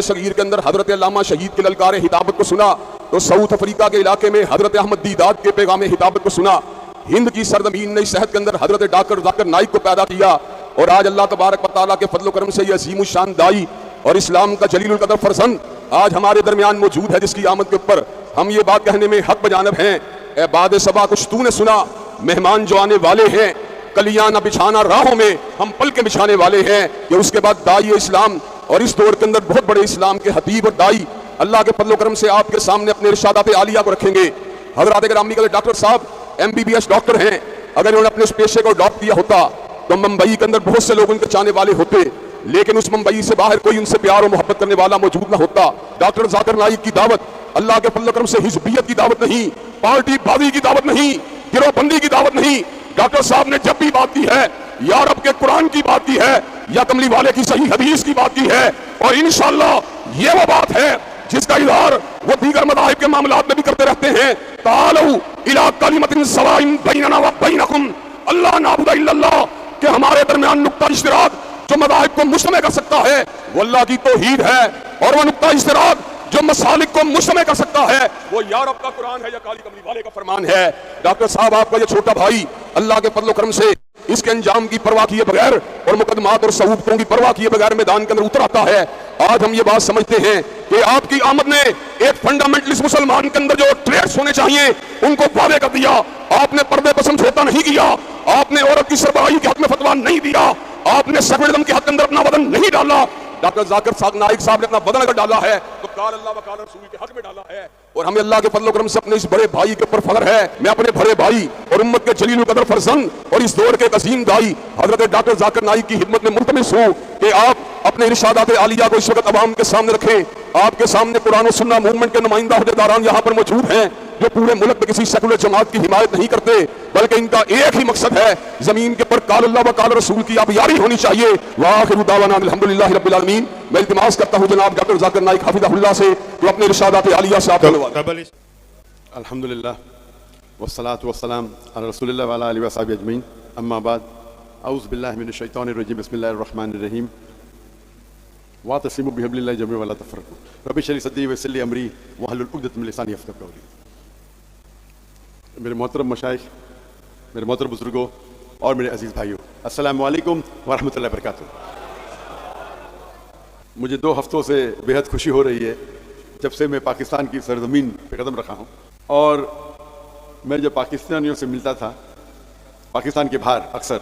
صغیر کے اندر حضرت علامہ شہید کے للکار خطابت کو سنا تو ساؤتھ افریقہ کے علاقے میں حضرت احمد دیداد کے پیغام خطابت کو سنا. ہند کی سرزمین نئی صحت کے اندر حضرت ڈاکٹر ذاکر نائک کو پیدا کیا اور آج اللہ تبارک و تعالیٰ کے فضل و کرم سے یہ عظیم الشان دائی اور اسلام کا جلیل القدر فرزند آج ہمارے درمیان موجود ہے، جس کی آمد کے اوپر ہم یہ بات کہنے میں حق بجانب ہیں. اے باد صبا کچھ تو نے سنا، مہمان جو آنے والے ہیں کلیاں نہ بچھانا راہوں میں، ہم پل کے بچھانے والے ہیں. کہ اس کے بعد دائی اسلام اور اس دور کے اندر بہت بڑے اسلام کے حتیب اور دائی اللہ کے فضل و کرم سے آپ کے سامنے اپنے ارشادات عالیہ کو رکھیں گے. حضرات گرامی کے ڈاکٹر صاحب MBBS ڈاکٹر ہیں، اگر انہوں نے اپنے اس پیشے کو اڈاپٹ کیا ہوتا تو ممبئی کے اندر بہت سے لوگ ان کے چاہنے والے ہوتے، لیکن اس ممبئی سے باہر کوئی ان سے پیار و محبت کرنے والا موجود نہ ہوتا. ڈاکٹر ذاکر نائک کی دعوت اللہ کے فضل و کرم سے حزبیت کی دعوت نہیں، پارٹی بازی کی دعوت نہیں، گروہ بندی کی دعوت نہیں. ڈاکٹر صاحب نے جب بھی بات کی ہے یا رب کے قرآن کی بات کی ہے یا کملی والے کی صحیح حدیث کی بات کی ہے، اور انشاءاللہ یہ وہ بات ہے جس کا اظہار وہ دیگر مذاہب کے معاملات میں بھی کرتے رہتے ہیں. تعالوا الی کلمۃ سواء بیننا و بینکم اللہ نعبد الا اللہ، کہ ہمارے درمیان نقطہ اشتراک جو مذاہب کو مجتمع کر سکتا ہے وہ اللہ کی توحید ہے، اور وہ نقطہ اشتراک جو مسالک کو مجتمع کر سکتا ہے وہ یا رب کا قرآن ہے یا کالی کملی والے کا فرمان ہے. ڈاکٹر صاحب آپ کا یہ چھوٹا بھائی اللہ کے فضل و کرم سے اس کے انجام کی پرواہ کیے بغیر اور مقدمات اور ثبوتوں کی پرواہ کیے بغیر میدان کے اندر اتر آتا ہے. آج ہم یہ بات سمجھتے ہیں کہ آپ کی آمد نے ایک فنڈامنٹلسٹ مسلمان کے اندر جو ٹریٹس ہونے چاہیے ان کو واضح کر دیا. آپ نے پردے پر سمجھوتا نہیں کیا، آپ نے عورت کی سربراہی کے حق میں فتویٰ نہیں دیا، آپ نے سیکولرزم کے حق کے اندر اپنا وطن نہیں ڈالا. ڈاکٹر ذاکر نائک صاحب نے اپنا وطن اگر ڈالا ہے تو قال اللہ و قال رسول کے حق میں ڈالا ہے، اور ہمیں اللہ کے فضل و کرم سے اپنے اس بڑے بھائی کے اوپر فخر ہے. میں اپنے بڑے بھائی اور امت کے جلیل القدر فرزند اور اس دور کے عظیم دائی حضرت ڈاکٹر ذاکر نائک کی خدمت میں ملتمس ہوں کہ آپ اپنے ارشادات عالیہ کو اس وقت عوام کے سامنے رکھیں. آپ کے سامنے قرآن و سنہ موومنٹ کے نمائندہ عہدیداران یہاں پر موجود ہیں جو پورے ملک میں کسی سیکولر جماعت کی حمایت نہیں کرتے، بلکہ ان کا ایک ہی مقصد ہے زمین کے پر قال اللہ و قال رسول کی آبیاری ہونی چاہیے. وآخر دعوانا الحمدللہ رب العالمین. میں التماس کرتا ہوں جناب ڈاکٹر ذاکر نائک حفظہ اللہ سے جو اپنے ارشادات عالیہ سے آپ الحمدللہ والصلاة والسلام علی رسول اللہ وعلی آلہ وصحبہ اجمعین. اما بعد، اعوذ باللہ من الشیطان الرجیم، بسم اللہ الرحمن الرحیم. واعتصموا بحبل اللہ جميعا ولا تفرقوا رب اشرح لي صدری ویسر لي امری واحلل عقدۃ من لسانی یفقهوا قولی. میرے محترم مشائخ، میرے محترم بزرگوں اور میرے عزیز بھائیوں، السلام علیکم ورحمۃ اللہ وبرکاتہ. مجھے 2 ہفتوں سے بےحد خوشی ہو رہی ہے جب سے میں پاکستان کی سرزمین پہ قدم رکھا ہوں، اور میں جب پاکستانیوں سے ملتا تھا پاکستان کے باہر اکثر،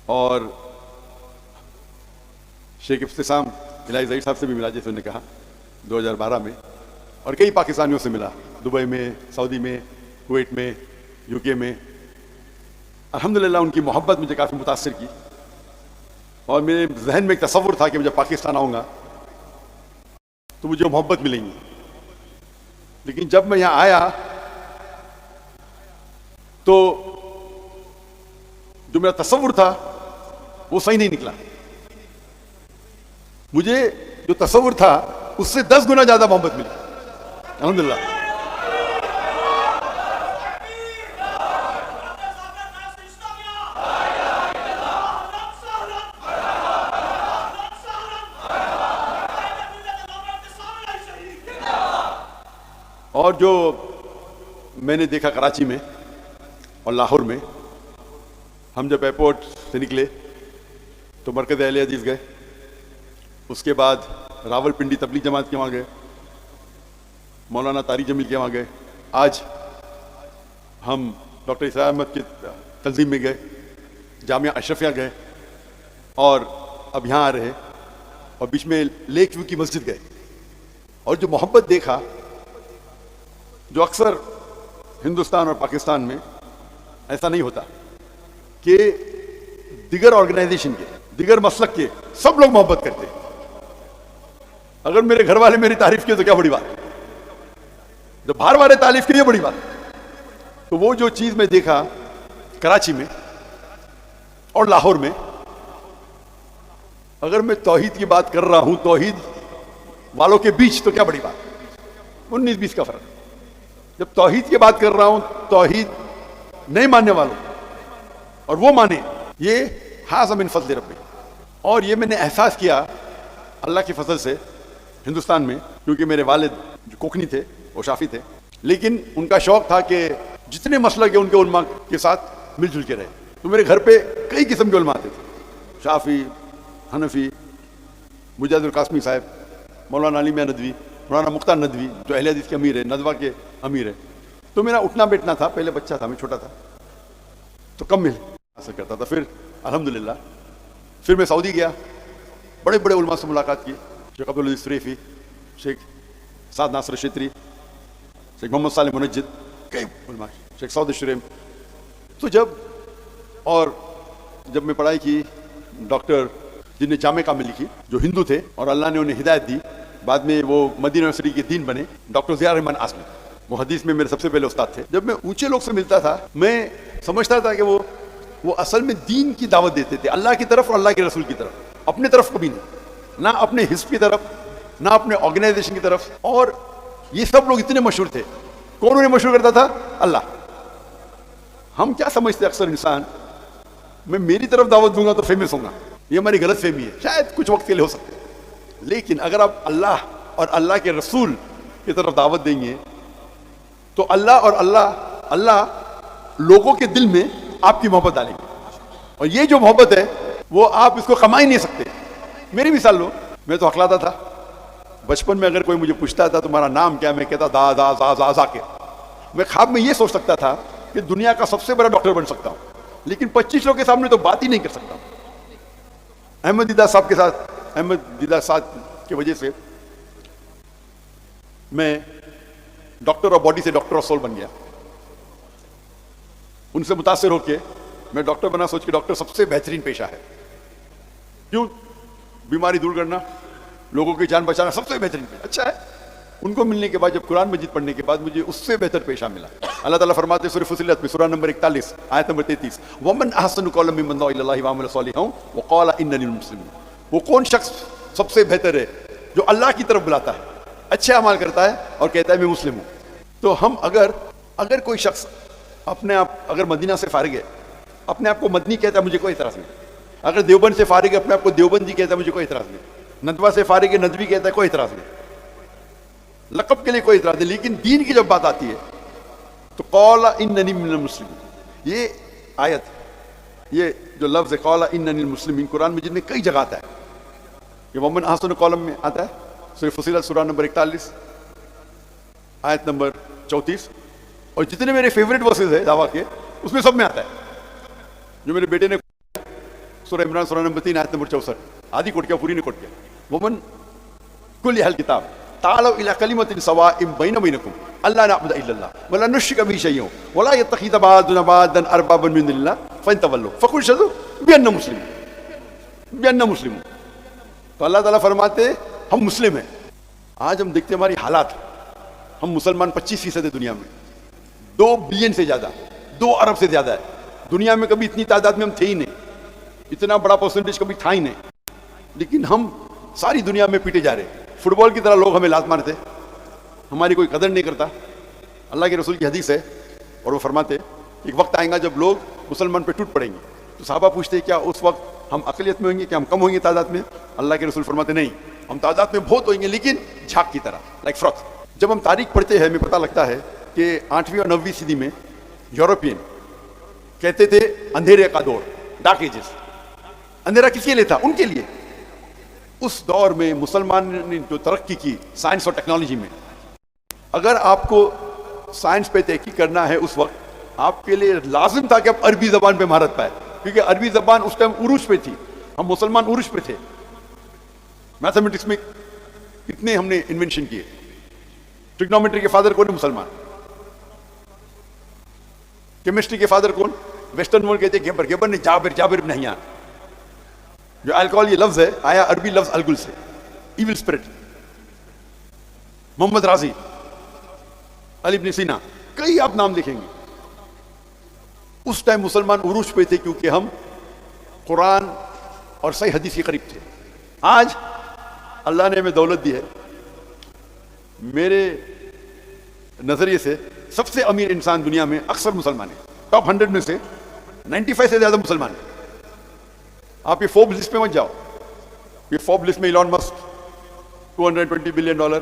اور شیخ ابتسام الہی ظہیر صاحب سے بھی ملا جیسے انہوں نے کہا 2012 میں، اور کئی پاکستانیوں سے ملا دبئی میں، سعودی میں، کویت میں، UK میں. الحمدللہ ان کی محبت مجھے کافی متاثر کی، اور میرے ذہن میں ایک تصور تھا کہ میں جب پاکستان آؤں گا تو مجھے محبت ملیں گی. لیکن جب میں یہاں آیا تو جو میرا تصور تھا وہ صحیح نہیں نکلا. مجھے جو تصور تھا اس سے 10 گنا زیادہ محبت ملی الحمدللہ. اور جو میں نے دیکھا کراچی میں اور لاہور میں، ہم جب ایئرپورٹ سے نکلے تو مرکز اہل حدیث گئے، اس کے بعد راول پنڈی تبلیغ جماعت کے وہاں گئے، مولانا طارق جمیل کے وہاں گئے، آج ہم ڈاکٹر اسرار احمد کی تنظیم میں گئے، جامعہ اشرفیہ گئے، اور اب یہاں آ رہے، اور بیچ میں لیک ویو کی مسجد گئے. اور جو محبت دیکھا جو اکثر ہندوستان اور پاکستان میں ایسا نہیں ہوتا کہ دیگر آرگنائزیشن کے، دیگر مسلک کے سب لوگ محبت کرتے ہیں. اگر میرے گھر والے میری تعریف کیے تو کیا بڑی بات، جب باہر والے تعریف کیے بڑی بات. تو وہ جو چیز میں دیکھا کراچی میں اور لاہور میں، اگر میں توحید کی بات کر رہا ہوں توحید والوں کے بیچ تو کیا بڑی بات، 19-20 کا فرق. جب توحید کی بات کر رہا ہوں توحید نہیں ماننے والوں اور وہ مانے، یہ حاذ من فضل ربی. اور یہ میں نے احساس کیا اللہ کے فضل سے ہندوستان میں، کیونکہ میرے والد جو کوکنی تھے وہ شافی تھے، لیکن ان کا شوق تھا کہ جتنے مسلک ہیں ان کے علماء کے ساتھ مل جل کے رہے. تو میرے گھر پہ کئی قسم کے علماء آتے تھے، شافی، حنفی، مجاہد القاسمی صاحب، مولانا علی میاں ندوی، مولانا مختار ندوی جو اہل حدیث کے امیر ہیں، ندوہ کے امیر ہیں. تو میرا اٹھنا بیٹھنا تھا، پہلے بچہ تھا، میں چھوٹا تھا تو کم مل حاصل کرتا تھا. پھر الحمدللہ پھر میں سعودی گیا، بڑے بڑے علماء سے ملاقات کی، شیخ عبدالعزیز فریفی، شیخ سعد ناصر شتری، شیخ محمد صالح منجد، کئی علماء، شیخ سعود شریم. تو جب میں پڑھائی کی، ڈاکٹر جن نے جامع کامل لکھی جو ہندو تھے اور اللہ نے انہیں ہدایت دی، بعد میں وہ مدینہ یونیورسٹی کے دین بنے، ڈاکٹر ضیاء الرحمن آسمی، وہ حدیث میں میرے سب سے پہلے استاد تھے. جب میں اونچے لوگ سے ملتا تھا میں سمجھتا تھا کہ وہ اصل میں دین کی دعوت دیتے تھے، اللہ کی طرف اور اللہ کے رسول کی طرف، اپنے طرف کبھی نہیں، نہ اپنے حزب کی طرف، نہ اپنے آرگنائزیشن کی طرف. اور یہ سب لوگ اتنے مشہور تھے. کون انہیں مشہور کرتا تھا؟ اللہ. ہم کیا سمجھتے اکثر انسان، میں میری طرف دعوت دوں گا تو فیمس ہوں گا، یہ ہماری غلط فہمی ہے. شاید کچھ وقت کے لیے ہو سکتے ہے، لیکن اگر آپ اللہ اور اللہ کے رسول کی طرف دعوت دیں گے تو اللہ لوگوں کے دل میں آپ کی محبت ڈالیں گے. اور یہ جو محبت ہے وہ آپ اس کو کما ہی نہیں سکتے. میری مثال لو، میں تو ہکلاتا تھا بچپن میں، اگر کوئی مجھے پوچھتا تھا تمہارا نام کیا، میں کہتا دا دا زا زا زا کے. میں خواب میں یہ سوچ سکتا تھا کہ دنیا کا سب سے بڑا ڈاکٹر بن سکتا ہوں، لیکن 25 لوگوں کے سامنے تو بات ہی نہیں کر سکتا. احمد دیدہ صاحب کے ساتھ، احمد دیدہ صاحب کی وجہ سے میں ڈاکٹر آف باڈی سے ڈاکٹر آف سول بن گیا. ان سے متاثر ہو کے میں ڈاکٹر بنا، سوچ کے ڈاکٹر سب سے بہترین پیشہ ہے. کیوں؟ بیماری دور کرنا، لوگوں کی جان بچانا سب سے بہترین پیشہ اچھا ہے. ان کو ملنے کے بعد، جب قرآن مجید پڑھنے کے بعد، مجھے اس سے بہتر پیشہ ملا. اللہ تعالیٰ فرماتے ہیں سورہ فصلت میں، سورہ نمبر 41 آیت نمبر 33، وَمَنْ أَحْسَنُ قَوْلًا مِّمَّنْ دَعَا إِلَى اللَّهِ وَعَمِلَ صَالِحًا وَقَالَ إِنَّنِي مِنَ الْمُسْلِمِينَ. وہ کون شخص سب سے بہتر ہے جو اللہ کی طرف بلاتا ہے، اچھے اعمال کرتا ہے اور کہتا ہے میں مسلم ہوں. تو ہم اگر کوئی شخص اپنے آپ، اگر مدینہ سے فارغ ہے، اپنے آپ کو مدنی کہتا ہے، مجھے کوئی اعتراض نہیں. اگر دیوبند سے فارغ ہے، اپنے آپ کو دیوبندی کہتا ہے، مجھے کوئی اعتراض نہیں. ندوہ سے فارغ ہے، ندوی کہتا ہے، کوئی اعتراض نہیں. لقب کے لیے کوئی اعتراض نہیں. لیکن دین کی جب بات آتی ہے تو قال اننی من المسلمین، یہ آیت، یہ جو لفظ ہے قال اننی المسلمین، قرآن مجید میں کئی جگہ آتا ہے. یہ ومن احسن قولا میں آتا ہے، سورہ فصلت سورہ نمبر 41 آیت نمبر 34. اور جتنے میرے فیوریٹ ورسز ہیں دعویٰ کے، اس میں سب میں آتا ہے. جو میرے بیٹے نے سورہ عمران سورہ نمبر 3 آیت نمبر 64، آدھی کوٹ کیا، پوری نہیں کوٹ کیا. ومن کل اہل کتاب تعالوا الی کلمۃ سواء بین وبینکم الا نعبد الا اللہ ولا نشرک به شیئا ولا یتخذ بعضنا بعضا اربابا من دون اللہ فان تولوا فقولوا اشهدوا بأننا مسلمون. تو اللہ تعالیٰ فرماتے ہم مسلم ہیں. آج ہم دیکھتے ہماری حالات، ہم مسلمان 25% ہے دنیا میں، 2 بلین سے زیادہ، 2 ارب سے زیادہ ہے دنیا میں. کبھی اتنی تعداد میں ہم تھے ہی نہیں، اتنا بڑا پرسنٹیج کبھی تھا ہی نہیں. لیکن ہم ساری دنیا میں پیٹے جا رہے ہیں. فٹ بال کی طرح لوگ ہمیں لات مارتے، ہماری کوئی قدر نہیں کرتا. اللہ کے رسول کی حدیث ہے اور وہ فرماتے ایک وقت آئے گا جب لوگ مسلمان پہ ٹوٹ پڑیں گے. تو صحابہ پوچھتے کیا اس وقت ہم اقلیت میں ہوں گے، کیا ہم کم ہوئیں گے تعداد میں؟ اللہ کے رسول فرماتے نہیں، ہم تعداد میں بہت ہوئیں گے لیکن جھاگ کی طرح، لائک فروت. جب ہم تاریخ پڑھتے ہیں ہمیں پتہ لگتا ہے کہ 8ویں اور 9ویں صدی میں یورپین کہتے تھے اندھیرے کا دور، ڈارک ایجز. اندھیرا کس کے لیے تھا؟ ان کے لیے. اس دور میں مسلمان نے جو ترقی کی سائنس اور ٹیکنالوجی میں، اگر آپ کو سائنس پہ تحقیق کرنا ہے اس وقت آپ کے لیے لازم تھا کہ آپ عربی زبان پہ مہارت پائے، کیونکہ عربی زبان اس ٹائم عروج پہ تھی. ہم مسلمان عروج پہ تھے. میتھمیٹکس میں کتنے ہم نے انوینشن کیے. ٹریگنومیٹری کے فادر کون ہے؟ مسلمان. کیمسٹری کے فادر کون؟ ویسٹرن ورلڈ کہتے ہیں گیبر نے جابر بن حیان. جو الکوہول یہ لفظ ہے آیا عربی لفظ الگل سے، ایول اسپرٹ. محمد رازی، علی بن سینا، کئی آپ نام دیکھیں گے. اس ٹائم مسلمان عروج پہ تھے کیونکہ ہم قرآن اور صحیح حدیث کے قریب تھے. آج اللہ نے ہمیں دولت دی ہے. میرے نظریے سے سب سے امیر انسان دنیا میں اکثر مسلمان ہیں. ٹاپ 100 میں سے 95 سے زیادہ مسلمان ہیں. آپ یہ فوربس لسٹ پہ مت جاؤ. یہ فوربس لسٹ میں ایلون مسک، $220 billion,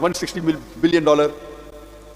$160 billion,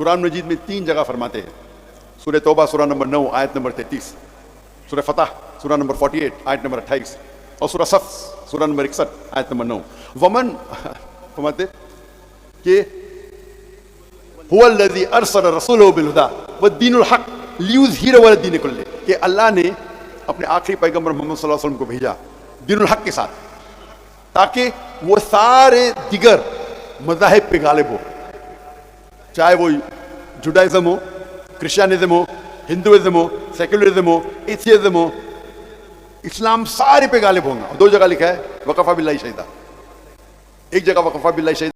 قرآن مجید میں 3 جگہ فرماتے ہیں. سورہ توبہ سورہ نمبر 9 آیت نمبر 33، سورہ فتح سورہ نمبر 48 آیت نمبر 28، اور سورہ صف سورہ نمبر 61 آیت نمبر 9. ومن فرماتے کہ هو الذی ارسل رسولہ بالہدی والدین الحق لیظہرہ علی الدین کلہ، کہ اللہ نے اپنے آخری پیغمبر محمد صلی اللہ علیہ وسلم کو بھیجا دین الحق کے ساتھ تاکہ وہ سارے دیگر مذاہب پہ غالب ہو، چاہے وہ جوڈائزم ہو، کرسچینزم ہو، ہندوازم ہو، سیکولرزم ہو، ایتھیزم ہو، اسلام سارے پہ غالب ہوں گا. 2 جگہ لکھا ہے وکفیٰ باللہ شہیدا، ایک جگہ وکفیٰ باللہ شہیدا